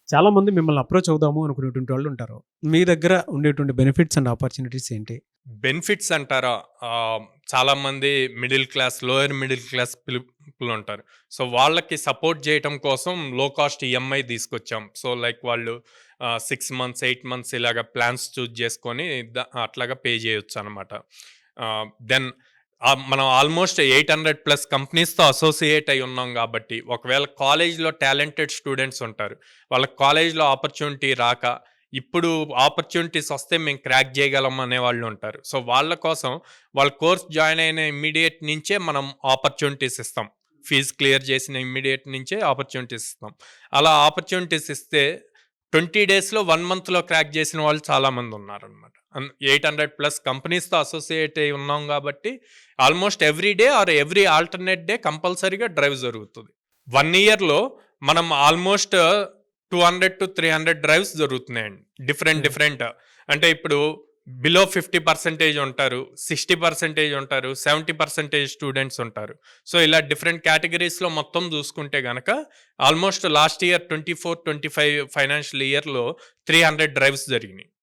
చాలామంది మిమ్మల్ని అప్రోచ్ అవుదాము అనుకునేటువంటి వాళ్ళుంటారు. మీ దగ్గర ఉండేటువంటి బెనిఫిట్స్ అండ్ ఆపర్చునిటీస్ ఏంటి? బెనిఫిట్స్ అంటారా? చాలామంది middle class, lower middle class పీపులుంటారు. సో, వాళ్ళకి సపోర్ట్ జేయటం కోసం లో కాస్ట్ ఈఎంఐ తీసుకొచ్చాం. సో, లైక్ వాళ్ళు 6 మంత్స్, 8 మంత్స్ ఇలాగ ప్లాన్స్ చూజ్ చేసుకొని అట్లాగా పే చేయొచ్చనమాట. దెన్ మనం ఆల్మోస్ట్ 800+ కంపెనీస్‌తో అసోసియేట్ అయ్యి ఉన్నాం గాబట్టి, ఒకవేళ కాలేజ్‌లో టాలెంటెడ్ స్టూడెంట్స్ ఉంటారు. వాళ్ళకి కాలేజ్‌లో ఆపర్చునిటీ రాక ఇప్పుడు ఆపర్చునిటీస్ వస్తే మేము క్రాక్ చేయగలం అనేవాళ్ళు ఉంటారు. సో, వాళ్ళ కోసం వాళ్ళ కోర్స్ జాయిన్ అయిన ఇమ్మీడియేట్ నుంచే మనం ఆపర్చునిటీస్ ఇస్తాం. ఫీజ్ క్లియర్ చేసిన ఇమ్మీడియేట్ నుంచే ఆపర్చునిటీస్ ఇస్తాం. అలా ఆపర్చునిటీస్ ఇస్తే 20 డేస్‌లో 1 మంత్‌లో క్రాక్ చేసిన వాళ్ళు చాలామంది ఉన్నారనమాట. 800+ కంపెనీస్‌తో అసోసియేట్ అయ్యి ఉన్నాం కాబట్టి almost every day or every alternate day కంపల్సరీగా డ్రైవ్ జరుగుతది. 1 ఇయర్‌లో మనం ఆల్మోస్ట్ 200-300 డ్రైవ్స్ జరుగుతున్నాయండి. ఓకే. డిఫరెంట్ అంటే ఇప్పుడు బిలో 50% ఉంటారు. 60% ఉంటారు. 70% స్టూడెంట్స్ ఉంటారు. సో, ఇలా డిఫరెంట్ కేటగరీస్‌లో మొత్తం చూసుకుంటే గనక ఆల్మోస్ట్ లాస్ట్ ఇయర్ 24, 25 ఫైనాన్షియల్ ఇయర్‌లో 300 డ్రైవ్స్ జరిగినాయి.